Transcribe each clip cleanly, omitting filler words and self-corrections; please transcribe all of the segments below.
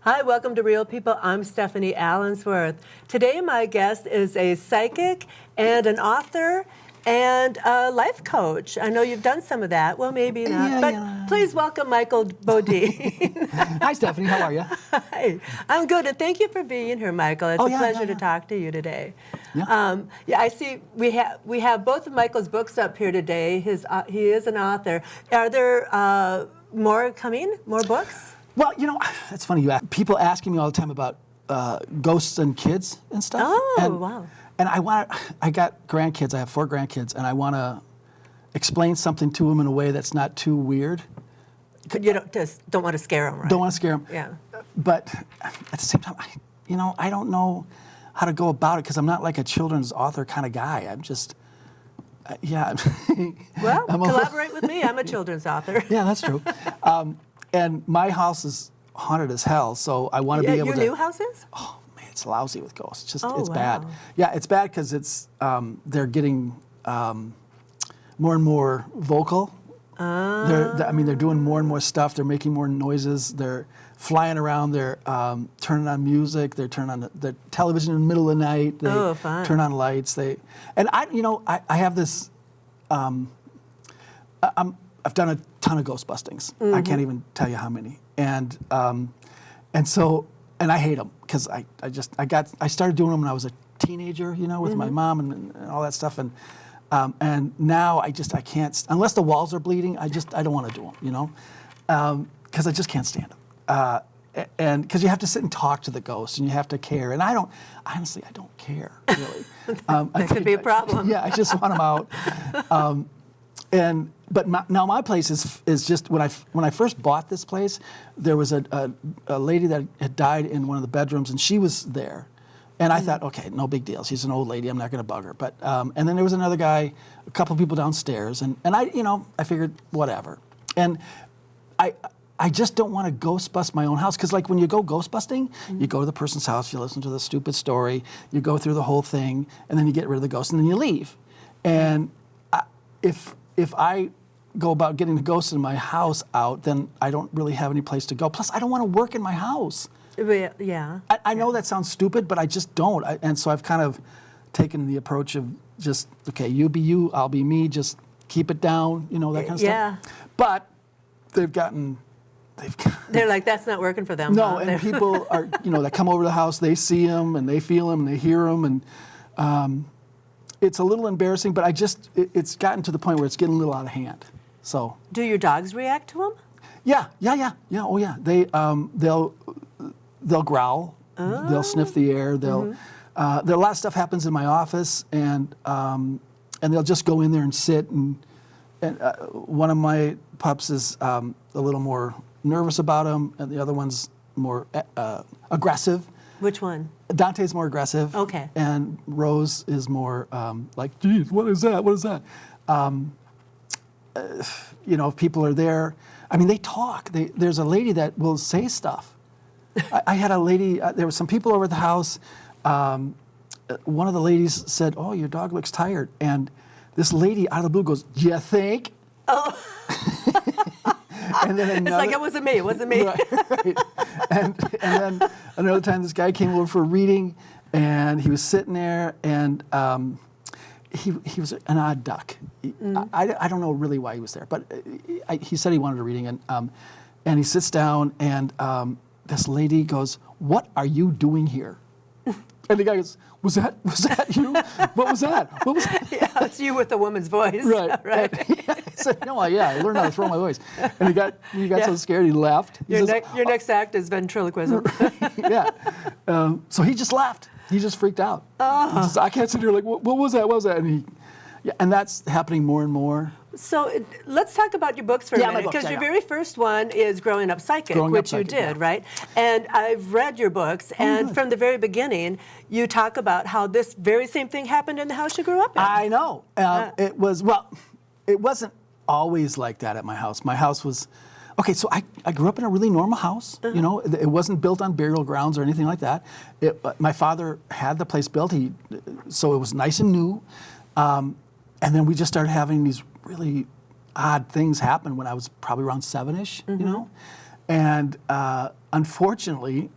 Hi, welcome to Real People. I'm Stephanie Allensworth. Today my guest is a psychic and an author and a life coach. I know you've done some of that. Well, maybe not. But please welcome Michael Bodine. Hi, Stephanie. How are you? Hi. I'm good, and thank you for being here, Michael. It's a pleasure to talk to you today. Yeah. I see we have both of Michael's books up here today. He is an author. Are there more coming? More books? Well, it's funny. People asking me all the time about ghosts and kids and stuff. Oh, wow. And I got grandkids. I have 4 grandkids, and I want to explain something to them in a way that's not too weird. You don't want to scare them, right? Don't want to scare them. Yeah. But at the same time, I don't know how to go about it because I'm not like a children's author kind of guy. I'm just, yeah. Well, collaborate with me. I'm a children's author. Yeah, that's true. And my house is haunted as hell, so I want to be able to. Your new house is? Oh man, it's lousy with ghosts. wow. It's bad. Yeah, it's bad because they're getting more and more vocal. They're doing more and more stuff. They're making more noises. They're flying around. They're turning on music. They're turning on the television in the middle of the night. They fun. Turn on lights. I have this. I've done a ton of ghost bustings. Mm-hmm. I can't even tell you how many. And I hate them because I started doing them when I was a teenager, with my mom and all that stuff. And now I can't, unless the walls are bleeding, I don't want to do them, because I just can't stand them. And because you have to sit and talk to the ghosts and you have to care. And honestly, I don't care, really. That could be a problem. Yeah, I just want them out. But now my place is just, when I first bought this place, there was a lady that had died in one of the bedrooms, and she was there. And I thought, okay, no big deal. She's an old lady. I'm not going to bug her. But and then there was another guy, a couple of people downstairs, and I figured whatever. And I just don't want to ghost bust my own house, because like when you go ghost busting, you go to the person's house, you listen to the stupid story, you go through the whole thing, and then you get rid of the ghost, and then you leave. And if I go about getting the ghosts in my house out, then I don't really have any place to go. Plus, I don't want to work in my house. Yeah. I know that sounds stupid, but I just don't. And so I've kind of taken the approach of just, okay, you be you, I'll be me, just keep it down, that kind of stuff. But they're like, that's not working for them. No, and people are, that come over to the house, they see them, and they feel them, and they hear them, and it's a little embarrassing, but it's gotten to the point where it's getting a little out of hand. So. Do your dogs react to them? Yeah. Oh yeah. They'll growl. Oh. They'll sniff the air. There a lot of stuff happens in my office, and they'll just go in there and sit. And one of my pups is a little more nervous about him, and the other one's more aggressive. Which one? Dante's more aggressive. Okay. And Rose is more like, geez, what is that? What is that? If people are there, they talk. There's a lady that will say stuff. I had a lady, there were some people over at the house. One of the ladies said, "Oh, your dog looks tired." And this lady out of the blue goes, "Do you think?" Oh. And then it's like, it wasn't me. Right. And then another time, this guy came over for a reading, and he was sitting there, and he was an odd duck. I don't know really why he was there, but he said he wanted a reading, and he sits down, and this lady goes, "What are you doing here?" And the guy goes, "Was that you? What was that? What was that?" Yeah, it's you with a woman's voice. Right. Right. I said, "No, I learned how to throw my voice." And he got so scared he left. Your next act is ventriloquism. Yeah. So he just left. He just freaked out. Oh. Just, I can't sit here like, what was that? What was that? And that's happening more and more. So let's talk about your books for a minute, because your very first one is Growing Up Psychic, which you did, right? And I've read your books, and from the very beginning, you talk about how this very same thing happened in the house you grew up in. I know. It wasn't always like that at my house. My house was, okay, so I grew up in a really normal house. It wasn't built on burial grounds or anything like that. My father had the place built, so it was nice and new. And then we just started having these really odd things happen when I was probably around 7-ish, And unfortunately,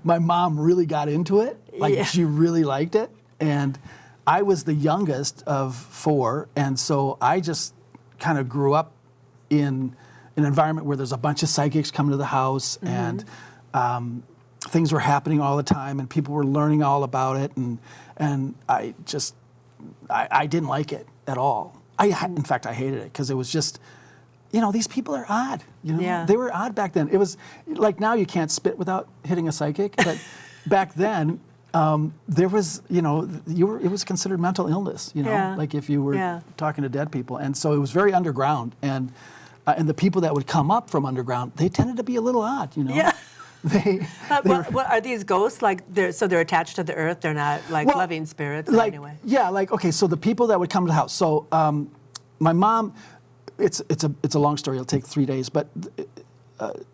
my mom really got into it. Like Yeah. she really liked it. And I was the youngest of 4, and so I just kind of grew up in an environment where there's a bunch of psychics coming to the house, and things were happening all the time, and people were learning all about it, and I didn't like it at all. In fact, I hated it because it was just, these people are odd. Yeah. They were odd back then. It was like now you can't spit without hitting a psychic, but back then. There was, it was considered mental illness, Yeah. like if you were Yeah. talking to dead people. And so it was very underground. And the people that would come up from underground, they tended to be a little odd, Yeah. They What are these ghosts like? They're attached to the earth. They're not like Well, loving spirits like, anyway. Yeah, like, okay, so the people that would come to the house. So my mom, it's a long story. It'll take 3 days. But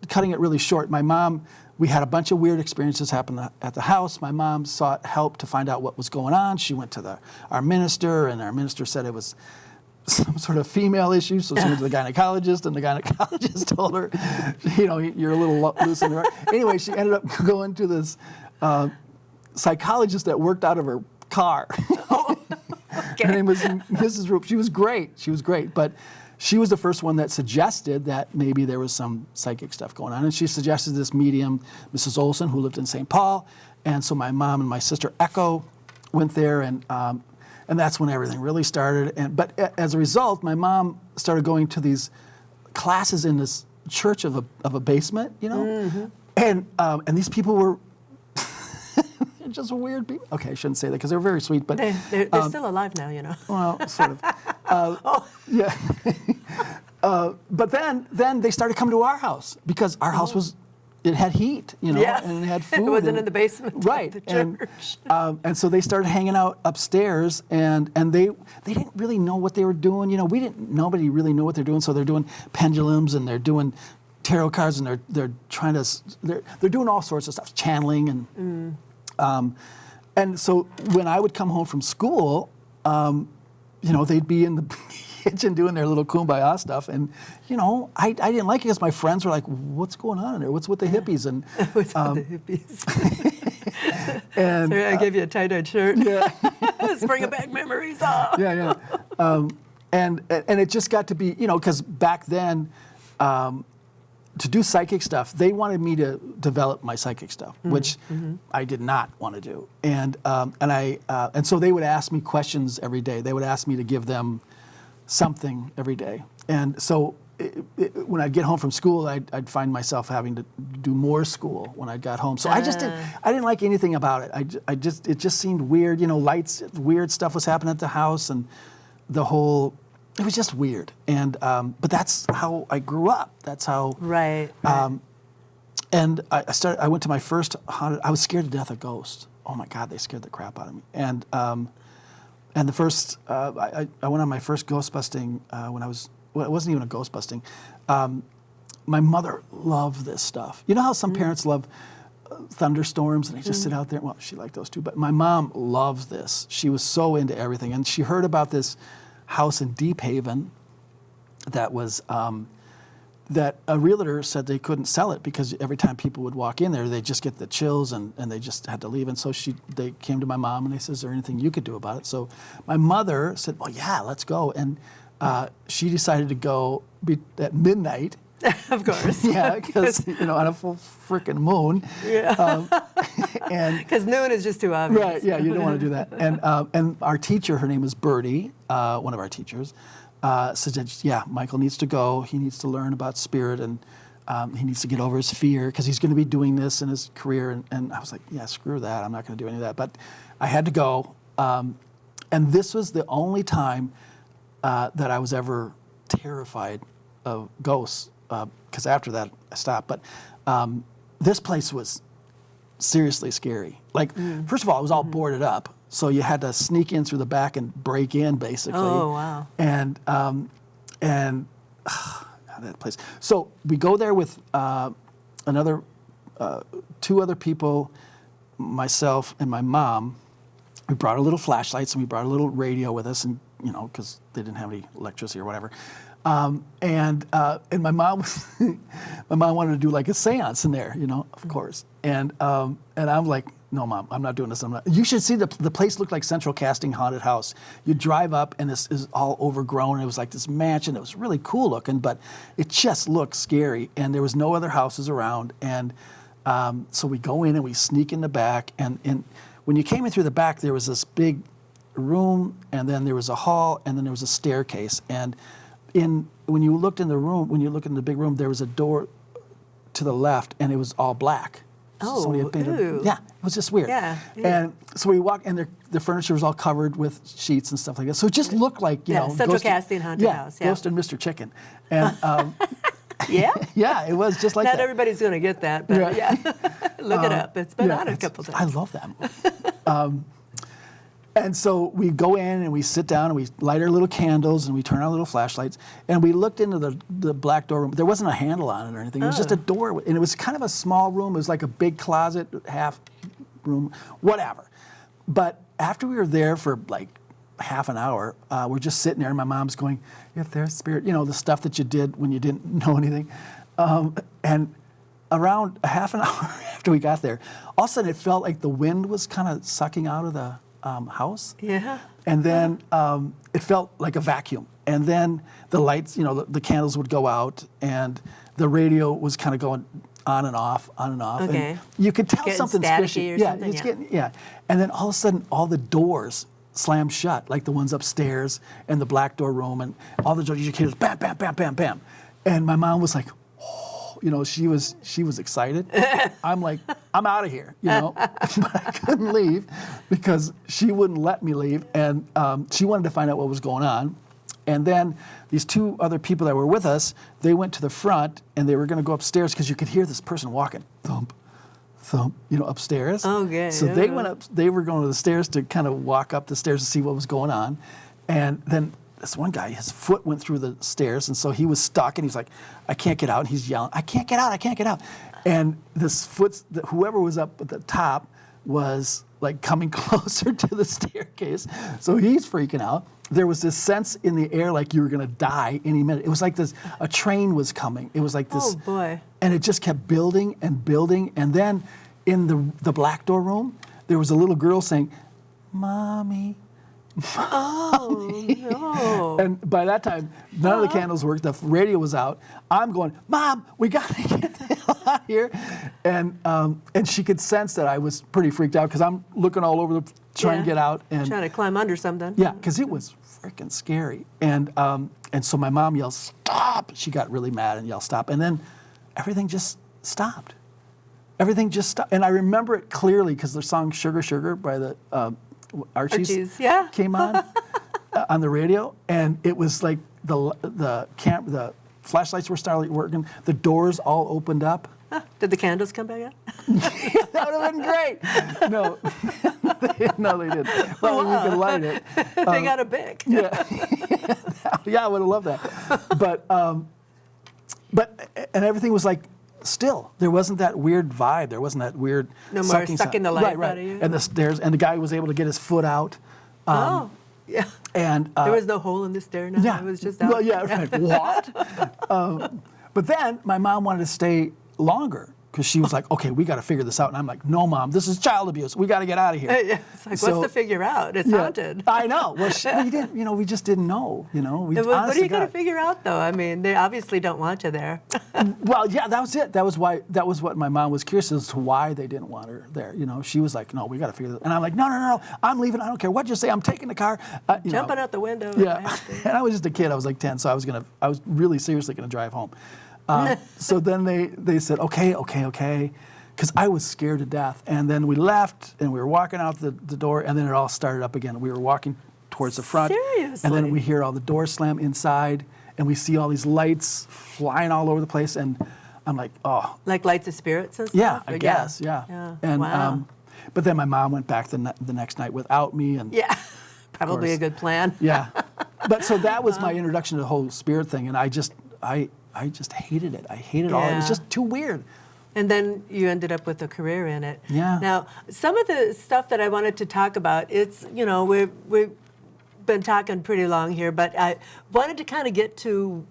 cutting it really short, my mom, we had a bunch of weird experiences happen at the house. My mom sought help to find out what was going on. She went to our minister, and our minister said it was some sort of female issue. So she went to the gynecologist, and the gynecologist told her, you're a little loose in the right. Anyway, she ended up going to this psychologist that worked out of her car. Okay. Her name was Mrs. Roop. She was great, but she was the first one that suggested that maybe there was some psychic stuff going on. And she suggested this medium, Mrs. Olson, who lived in St. Paul. And so my mom and my sister Echo went there, and that's when everything really started. But as a result, my mom started going to these classes in this church of a basement, Mm-hmm. and these people were just weird people. Okay, I shouldn't say that because they were very sweet, but They're still alive now, well, sort of. Yeah. But then they started coming to our house because our house it had heat, Yeah. and it had food. It wasn't and- in the basement of right? the church. And so they started hanging out upstairs, and they didn't really know what they were doing. Nobody really knew what they're doing. So they're doing pendulums, and they're doing tarot cards, and they're trying to they're doing all sorts of stuff, channeling and so when I would come home from school, they'd be in the kitchen doing their little kumbaya stuff, and I didn't like it because my friends were like, "What's going on in there? What's with the hippies?" And With the hippies. and Sorry, I gave you a tie-dyed shirt. yeah, It's bringing back memories. Oh. yeah. And it just got to be, because back then, to do psychic stuff, they wanted me to develop my psychic stuff, which I did not want to do. And so they would ask me questions every day. They would ask me to give them something every day. And so when I'd get home from school, I'd find myself having to do more school when I got home. So I didn't like anything about it. It just seemed weird. Weird stuff was happening at the house, and it was just weird. And but that's how I grew up. That's how. Right. And I went to my first haunted. I was scared to death of ghosts. Oh my God, they scared the crap out of me. And the first, I went on my first ghost busting when I was. Well, it wasn't even a ghost busting. My mother loved this stuff. You know how some parents love thunderstorms and they just sit out there? Well, she liked those too. But my mom loves this. She was so into everything. And she heard about this house in Deep Haven that was, that a realtor said they couldn't sell it because every time people would walk in there, they'd just get the chills and they just had to leave. And so they came to my mom and they said, "Is there anything you could do about it?" So my mother said, "Well, yeah, let's go." And she decided to go at midnight. Of course. Yeah, because on a full frickin' moon. Yeah. And Because noon is just too obvious. right, yeah, you don't want to do that. And our teacher, her name is Birdie, one of our teachers, said that, yeah, Michael needs to go. He needs to learn about spirit, and he needs to get over his fear because he's going to be doing this in his career. And I was like, yeah, screw that. I'm not going to do any of that. But I had to go. And this was the only time that I was ever terrified of ghosts, because after that I stopped. But this place was seriously scary. Like, first of all, it was all boarded up, so you had to sneak in through the back and break in, basically. Oh, wow. And that place. So we go there with two other people, myself and my mom. We brought our little flashlights and we brought a little radio with us, and because they didn't have any electricity or whatever. And my mom was, my mom wanted to do like a seance in there, of course. And I'm like, no, Mom, I'm not doing this. You should see the place looked like Central Casting Haunted House. You drive up and this is all overgrown. It was like this mansion. It was really cool looking, but it just looked scary. And there was no other houses around. And so we go in and we sneak in the back. And when you came in through the back, there was this big room, and then there was a hall, and then there was a staircase. And when you looked in the room, when you look in the big room, there was a door to the left, and it was all black. Oh, ew. Yeah, it was just weird. Yeah. And so we walked, and the furniture was all covered with sheets and stuff like that. So it just looked like, Central Ghost Casting Haunted House. Yeah, Ghost and Mr. Chicken. And yeah? yeah, it was just like Not that. everybody's going to get that, but yeah. Look it up. It's been on a couple times. I love that movie. And so we go in and we sit down and we light our little candles and we turn on little flashlights, and we looked into the black door room. There wasn't a handle on it or anything. It was just a door, and it was kind of a small room. It was like a big closet, half room, whatever. But after we were there for like half an hour, we're just sitting there, and my mom's going, "If there's spirit," the stuff that you did when you didn't know anything. And around a half an hour after we got there, all of a sudden it felt like the wind was kind of sucking out of the house. Yeah. And then it felt like a vacuum. And then the lights, the candles would go out, and the radio was kind of going on and off, on and off. Okay. And you could tell Getting something's staticky fishy. or Yeah, something, it's yeah. getting. And then all of a sudden, all the doors slammed shut, like the ones upstairs and the black door room, and all the doors. You could hear bam, bam, bam, bam, bam. And my mom was like, she was excited. I'm like, I'm out of here, but I couldn't leave because she wouldn't let me leave, and she wanted to find out what was going on. And then these two other people that were with us, they went to the front, and they were going to go upstairs because you could hear this person walking, thump, thump, upstairs. Okay. So they went up. They were going to the stairs to kind of walk up the stairs to see what was going on, and then this one guy, his foot went through the stairs, and so he was stuck, and he's like, I can't get out. And he's yelling, I can't get out, I can't get out. And this whoever was up at the top was like coming closer to the staircase. So he's freaking out. There was this sense in the air like you were going to die any minute. It was like a train was coming. It was like this. Oh, boy. And it just kept building and building. And then in the black door room, there was a little girl saying, Mommy. Oh, no. And by that time, none of the candles worked. The radio was out. I'm going, Mom, we got to get the hell out of here. And she could sense that I was pretty freaked out because I'm looking all over trying to get out. And trying to climb under something. yeah, because it was freaking scary. And so my mom yelled, stop. She got really mad and yelled, stop. And then everything just stopped. Everything just stopped. And I remember it clearly because the song Sugar, Sugar by the Archies yeah. came on the radio, and it was like the flashlights were starting working, the doors all opened up. Did the candles come back out? That would have been great. No, no, they didn't. Well, we could light it. They got a bic. Yeah, yeah, I would have loved that. But everything was like still. There wasn't that weird vibe. There wasn't that weird No more sucking the life right. out of you. And the stairs, and the guy was able to get his foot out. Oh, yeah. And There was no hole in the stair now. yeah, It was just out. well, yeah, right. What? But then my mom wanted to stay longer because she was like, "Okay, we got to figure this out." And I'm like, "No, Mom, this is child abuse. We got to get out of here." Yeah, it's like, what's to figure out? It's haunted. I know. Well, we didn't. We just didn't know. We What are you going to figure out, though? I mean, they obviously don't want you there. Well, yeah, that was it. That was why. That was what my mom was curious as to why they didn't want her there. She was like, "No, we got to figure this." And I'm like, "No, I'm leaving. I don't care what you say. I'm taking the car." Jumping out the window. Yeah, and I was just a kid. I was like 10, so I was really seriously gonna drive home. So then they said, okay, because I was scared to death. And then we left, and we were walking out the door, and then it all started up again. We were walking towards the front, Seriously? and then we hear all the doors slam inside, and we see all these lights flying all over the place, and I'm like, oh. Like lights of spirits and stuff? Yeah, I guess, yeah. And, wow. But then my mom went back the next night without me, and yeah, probably a good plan. yeah. But so that was my introduction to the whole spirit thing, and I just hated it. I hated all of it. It was just too weird. And then you ended up with a career in it. Yeah. Now, some of the stuff that I wanted to talk about, it's, been talking pretty long here, but I wanted to kind of get to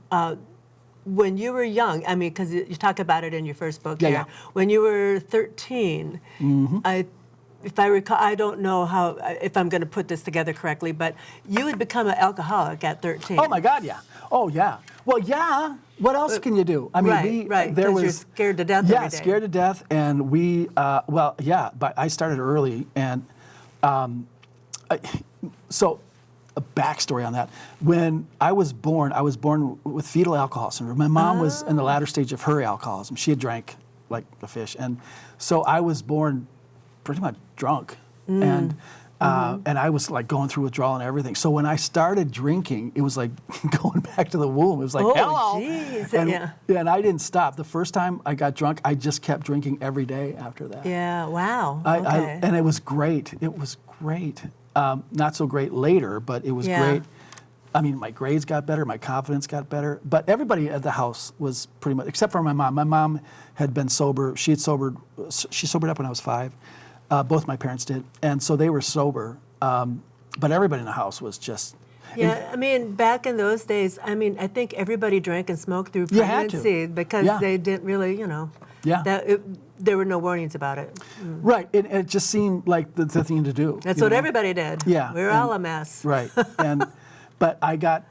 when you were young. I mean, because you talk about it in your first book Yeah, here. yeah. When you were 13, if I recall, I don't know if I'm going to put this together correctly, but you had become an alcoholic at 13. Oh my God, yeah. Oh yeah. Well, yeah. What else can you do? I mean, right. there 'Cause was you're scared to death Yeah, every day. scared to death, and we. Well, yeah. But I started early, and so a backstory on that. When I was born with fetal alcohol syndrome. My mom was in the latter stage of her alcoholism. She had drank like a fish, and so I was born pretty much drunk, and I was like going through withdrawal and everything. So when I started drinking, it was like going back to the womb. It was like, Oh, hello. geez. And, Yeah. and I didn't stop. The first time I got drunk, I just kept drinking every day after that. Yeah, wow. Okay. And it was great. It was great. Not so great later, but it was great. I mean, my grades got better, my confidence got better, but everybody at the house was pretty much, except for my mom. My mom had been sober. She sobered up when I was 5. Both my parents did, and so they were sober. But everybody in the house was just. Yeah, I mean, back in those days, I mean, I think everybody drank and smoked through You had to. pregnancy because Yeah. they didn't really, Yeah. there were no warnings about it. Right. It just seemed like the thing to do. That's you what know? everybody did. Yeah, We were all a mess. Right. But I got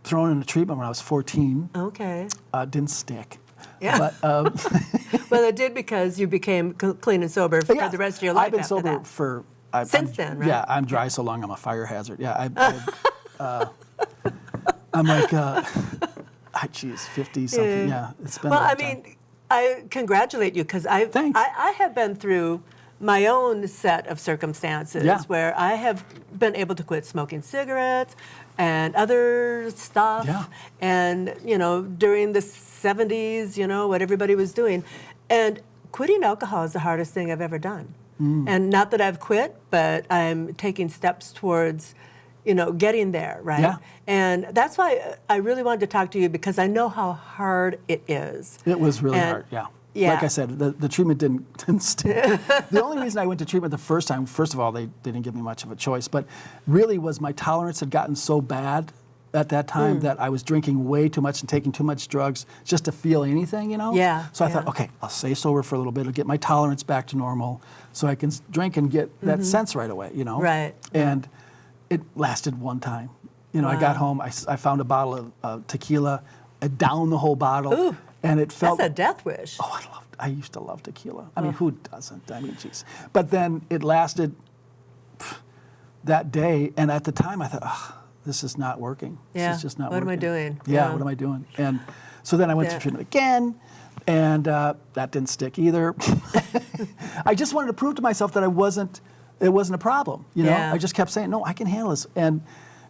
thrown into treatment when I was 14. Okay. Didn't stick. Yeah. But, Well, it did because you became clean and sober for the rest of your life I've been after sober that. for. Since then, right? Yeah, I'm dry so long I'm a fire hazard. Yeah, I'm like, geez, 50 something. Yeah, it's been. Well, a long I time. mean, I congratulate you because I Thanks. have been through my own set of circumstances Yeah. where I have been able to quit smoking cigarettes and other stuff. Yeah. And, during the 70s, what everybody was doing. And quitting alcohol is the hardest thing I've ever done. And not that I've quit, but I'm taking steps towards, getting there, right? Yeah. And that's why I really wanted to talk to you because I know how hard it is. It was really And- hard, yeah. Yeah. Like I said, the treatment didn't stick. The only reason I went to treatment the first time, first of all, they didn't give me much of a choice, but really was my tolerance had gotten so bad at that time that I was drinking way too much and taking too much drugs just to feel anything, Yeah, So I thought, yeah. okay, I'll stay sober for a little bit, I'll get my tolerance back to normal so I can drink and get that sense right away, Right. And it lasted one time. I got home, I found a bottle of tequila, I downed the whole bottle. Ooh. And it felt. That's a death wish. Oh, I used to love tequila. I mean, who doesn't? I mean, geez. But then it lasted that day, and at the time I thought, this is not working. Yeah. This is just not What working. am I doing? Yeah, Yeah. what am I doing? And so then I went Yeah. to treatment again, and that didn't stick either. I just wanted to prove to myself that it wasn't a problem. Yeah. I just kept saying, no, I can handle this. And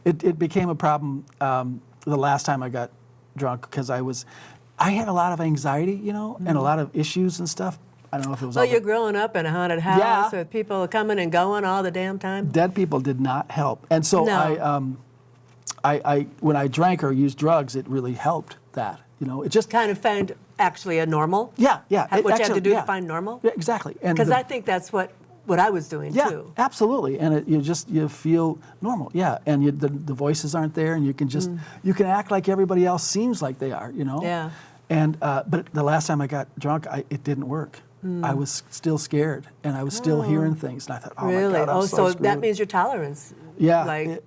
it became a problem the last time I got drunk because I had a lot of anxiety, and a lot of issues and stuff. I don't know if it was Well, all you're growing up in a haunted house Yeah. with people coming and going all the damn time. dead people did not help. And so No. I when I drank or used drugs, it really helped that. It just Kind of find actually a normal. yeah. What you had to actually, do yeah. to find normal. Yeah, exactly. And Because I think that's what I was doing yeah, too. absolutely. And you feel normal. Yeah, and the voices aren't there, and you can just you can act like everybody else seems like they are. Yeah. And but the last time I got drunk, it didn't work. I was still scared, and I was still hearing things, and I thought, oh Really? my God, I'm so screwed. that means your tolerance. Yeah, Like,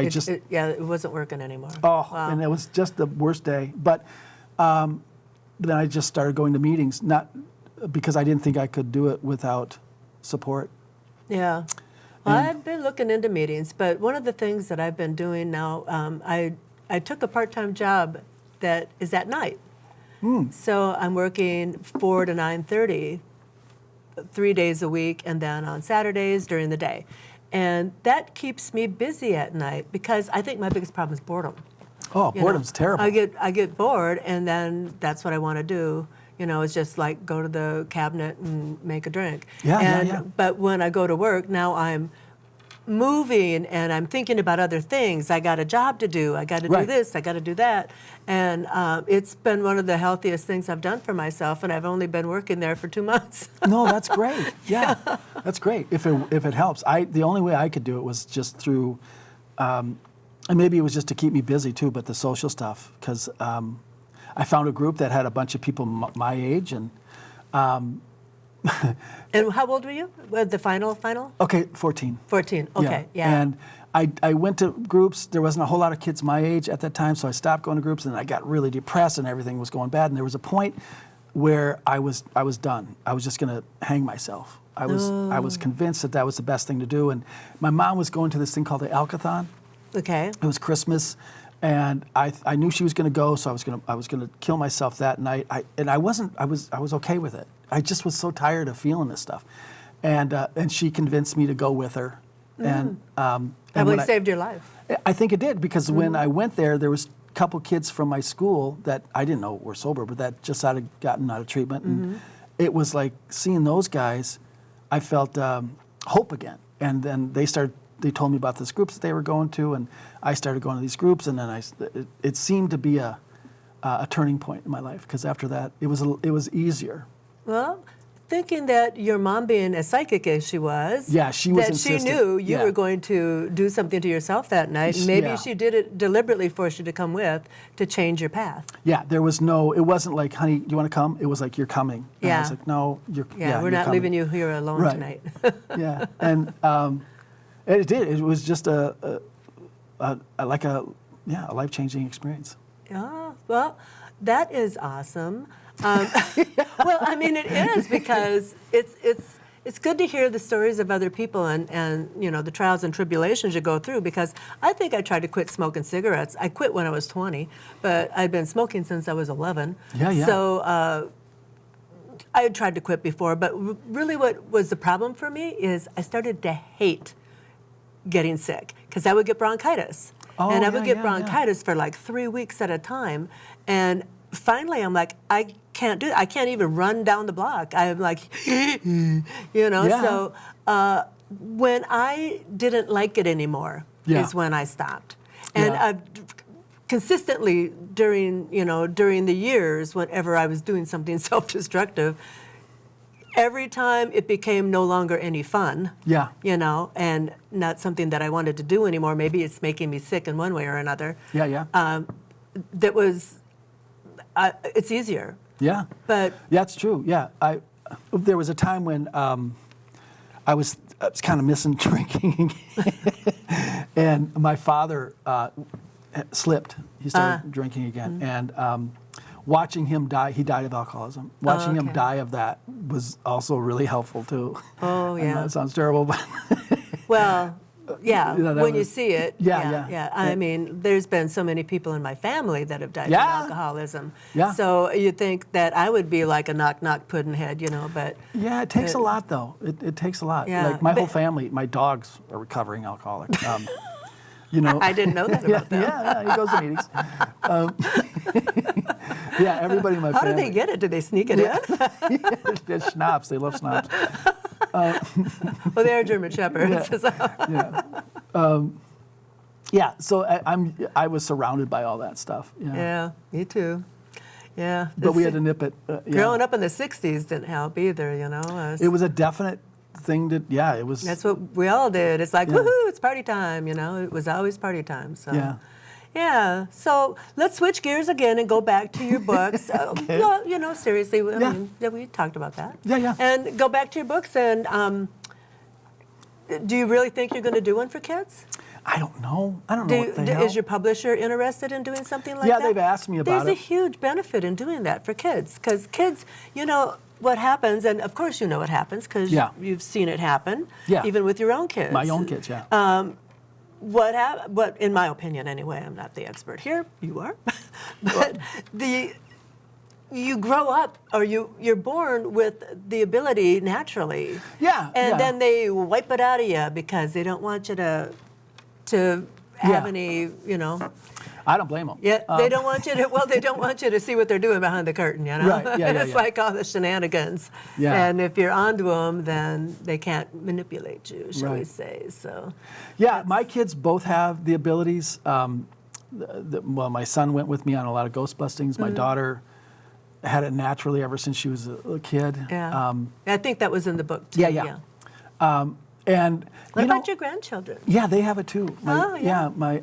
it wasn't working anymore. Oh, Wow. and it was just the worst day. But then I just started going to meetings, not because I didn't think I could do it without support. Yeah. Well, I've been looking into meetings, but one of the things that I've been doing now, I took a part-time job that is at night. So I'm working 4 to 9:30, 3 days a week, and then on Saturdays during the day. And that keeps me busy at night because I think my biggest problem is boredom. Oh, You know, boredom's terrible. I get bored, and then that's what I want to do. It's just like go to the cabinet and make a drink. Yeah, and, yeah. But when I go to work, now I'm moving and I'm thinking about other things. I got a job to do. I got to do Right. this. I got to do that. And it's been one of the healthiest things I've done for myself. And I've only been working there for 2 months. No, that's great. Yeah, that's great. If it helps, the only way I could do it was just through, and maybe it was just to keep me busy too, but the social stuff, because I found a group that had a bunch of people my age, and And how old were you? The final? okay, 14. 14. Okay. Yeah. And I went to groups. There wasn't a whole lot of kids my age at that time, so I stopped going to groups, and I got really depressed, and everything was going bad. And there was a point where I was done. I was just going to hang myself. I was convinced that was the best thing to do. And my mom was going to this thing called the Alkathon. Okay. It was Christmas, and I knew she was going to go, so I was going to kill myself that night. I was okay with it. I just was so tired of feeling this stuff, and she convinced me to go with her. And Probably saved your life. I think it did, because when I went there was a couple kids from my school that I didn't know were sober, but that just had gotten out of treatment, and it was like seeing those guys. I felt hope again, and then they told me about this groups that they were going to, and I started going to these groups, and then it seemed to be a turning point in my life, because after that it was easier. Well, thinking that your mom, being as psychic as she was, Yeah, she was that she insistent. knew you Yeah. were going to do something to yourself that night, and maybe Yeah. she did it deliberately, forced you to come with to change your path. Yeah, it wasn't like, honey, do you want to come? It was like, you're coming. And I was Yeah. like, no, Yeah, you're we're not coming. leaving you here alone Right. tonight. Yeah, and it did. It was just a life-changing experience. Oh, well, that is awesome. Well, I mean, it is, because it's good to hear the stories of other people and the trials and tribulations you go through, because I think I tried to quit smoking cigarettes. I quit when I was 20, but I'd been smoking since I was 11. Yeah. So I had tried to quit before, but really what was the problem for me is I started to hate getting sick, because I would get bronchitis. Oh, and I would get yeah. bronchitis for like 3 weeks at a time. And finally, I'm like, I can't do it. I can't even run down the block. I'm like, Yeah. So when I didn't like it anymore Yeah. is when I stopped. And Yeah. consistently during the years, whenever I was doing something self-destructive, every time it became no longer any fun. Yeah. And not something that I wanted to do anymore. Maybe it's making me sick in one way or another. Yeah. It's easier. Yeah. But Yeah, it's true. Yeah, there was a time when I was kind of missing drinking, and my father slipped. He started drinking again, and watching him die. He died of alcoholism. Watching him okay. die of that was also really helpful too. Oh, I know yeah. it sounds terrible, but well, yeah, that when you was- see it. Yeah. I mean, there's been so many people in my family that have died Yeah. from alcoholism. Yeah. So you think that I would be like a knock-knock pudding-head, but yeah, it takes a lot though. It takes a lot. Yeah, Like my but- whole family, my dogs are recovering alcoholics. I didn't know that about them. Yeah, he goes to meetings. Yeah, everybody in my How family. do they get it? Do they sneak it in? It's schnapps. They love schnapps. Well, they're German Shepherds. Yeah. So I was surrounded by all that stuff. Yeah. Yeah, me too. Yeah. But we had to nip it. Yeah. Growing up in the 60s didn't help either, It was a definite thing that. Yeah, it was. That's what we all did. It's like, woohoo, it's party time, It was always party time. So. Yeah. Yeah. So let's switch gears again and go back to your books. Okay. No, seriously. I mean, we talked about that. Yeah. And go back to your books. And do you really think you're going to do one for kids? I don't know. I don't know what the hell. Is your publisher interested in doing something like Yeah, that? they've asked me about There's it. a huge benefit in doing that for kids, because kids, what happens, and of course you know what happens because Yeah. you've seen it happen, Yeah. even with your own kids. My own kids, yeah. What, in my opinion anyway, I'm not the expert here, you are, but you grow up, or you're born with the ability naturally. Yeah, And yeah. then they wipe it out of you because they don't want you to have Yeah. any, I don't blame them. Yeah, they don't want you to. Well, they don't want you to see what they're doing behind the curtain. You know, Right. Yeah, it's like all the shenanigans. Yeah. And if you're onto them, then they can't manipulate you, shall we Right. say? So. Yeah, my kids both have the abilities. Well, my son went with me on a lot of ghost bustings. My daughter had it naturally ever since she was a kid. Yeah. I think that was in the book too. Yeah. And What you know, about your grandchildren? yeah, they have it too. Oh, yeah. My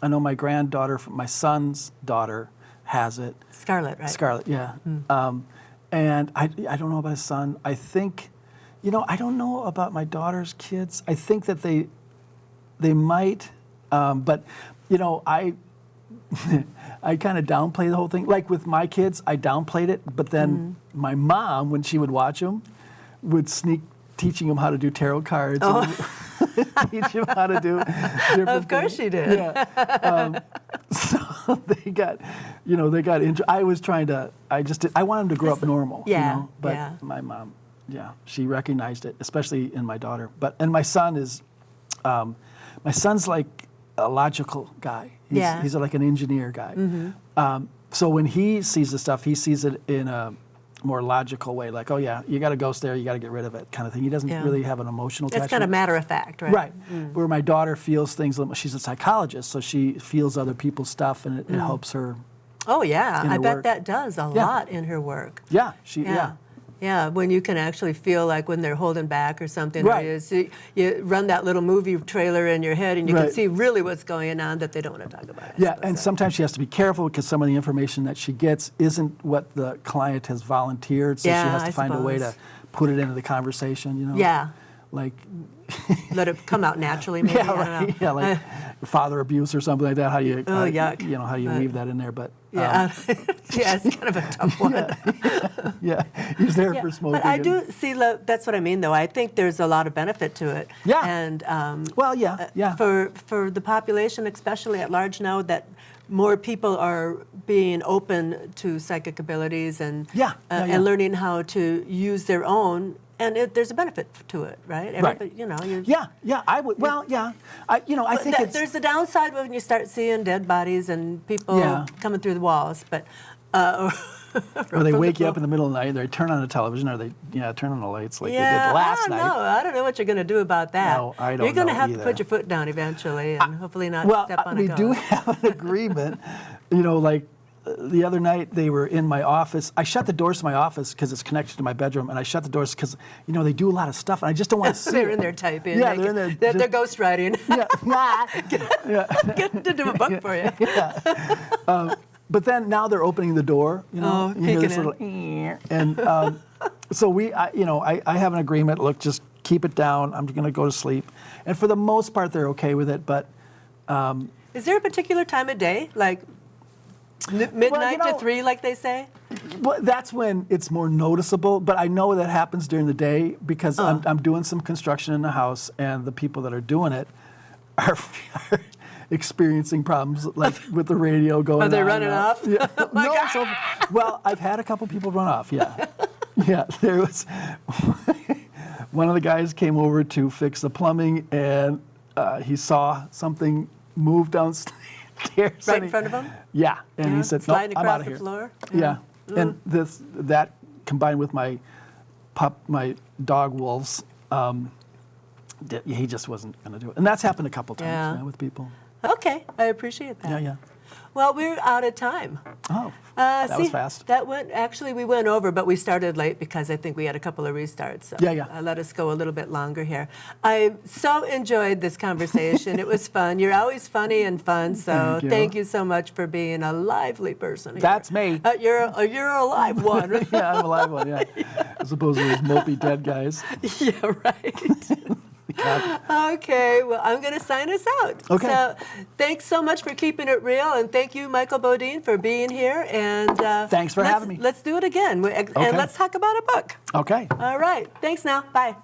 I know my granddaughter, my son's daughter, has it. Scarlett, right? Scarlett, yeah. And I don't know about his son. I think, I don't know about my daughter's kids. I think that they might, but I I kind of downplay the whole thing. Like with my kids, I downplayed it, but then my mom, when she would watch them, would sneak teaching them how to do tarot cards. And teach them how to do different Of course things. she did. Yeah. So they got into. I was trying to. I wanted them to grow up normal. Yeah, But yeah. my mom, she recognized it, especially in my daughter. And my son is, my son's like a logical guy. He's like an engineer guy. So when he sees the stuff, he sees it in a more logical way, like, oh yeah, you got a ghost there, you got to get rid of it, kind of thing. He doesn't really have an emotional attachment. It's kind of matter of fact, right? Right. Where my daughter feels things. She's a psychologist, so she feels other people's stuff, and it helps her. Oh yeah, in I her bet work. that does a lot in her work. Yeah. Yeah, when you can actually feel like when they're holding back or something, Right. or you run that little movie trailer in your head and you can Right. see really what's going on that they don't want to talk about. I Yeah, suppose. and sometimes she has to be careful because some of the information that she gets isn't what the client has volunteered, so she Yeah, has to I find a way to suppose. put it into the conversation. Yeah, Like. let it come out naturally. Maybe. Yeah, I don't right. know. Yeah, like father abuse or something like that. How do you, yuck. how do you weave that in there? But Yeah, yeah, it's kind of a tough one. yeah, he's there for smoking. But I and- do see. That's what I mean, though. I think there's a lot of benefit to it. Yeah. And Well, yeah. for the population, especially at large now, that more people are being open to psychic abilities and Yeah. and learning how to use their own. And there's a benefit to it, right? Everybody, Yeah. I would. Well, yeah. I think there's the downside when you start seeing dead bodies and people Yeah. coming through the walls, but or they wake you up in the middle of the night. They turn on the television, or they turn on the lights like they did last night. I don't know what you're going to do about that. No, I don't You're going to know have either. to put your foot down eventually, and hopefully not Well, step on a we ghost. do have an agreement. Like the other night, they were in my office. I shut the doors to my office because it's connected to my bedroom, and I shut the doors because they do a lot of stuff, and I just don't want to see They're it. in there typing. Yeah, they're in there. They're ghostwriting. Yeah. Get to do a book for you. But then now they're opening the door. You hear peeking this in. little, and so I have an agreement. Look, just keep it down. I'm going to go to sleep, and for the most part, they're okay with it. But Is there a particular time of day, like midnight to 3, like they say? well, that's when it's more noticeable. But I know that happens during the day because I'm doing some construction in the house, and the people that are doing it are experiencing problems like with the radio going. Are they on running and on. off? Yeah. Like, No, well, I've had a couple people run off. Yeah, yeah. There was one of the guys came over to fix the plumbing, and he saw something move downstairs. Right in front of him? Yeah, and he said, "No, Sliding I'm across out of the here." floor? Yeah, and that combined with my dog wolves, he just wasn't going to do it, and that's happened a couple times with people. Okay, I appreciate that. Yeah. Well, we're out of time. Oh, that was fast. We went over, but we started late because I think we had a couple of restarts. So let us go a little bit longer here. I so enjoyed this conversation. It was fun. You're always funny and fun, so thank you so much for being a lively person here. That's me. You're a live one. Yeah, I'm a live one, yeah. As opposed to those mopey dead guys. Yeah, right. Okay, well, I'm going to sign us out. Okay. So thanks so much for keeping it real, and thank you, Michael Bodine, for being here. And thanks for having me. Let's do it again, and let's talk about a book. Okay. All right. Thanks now. Bye.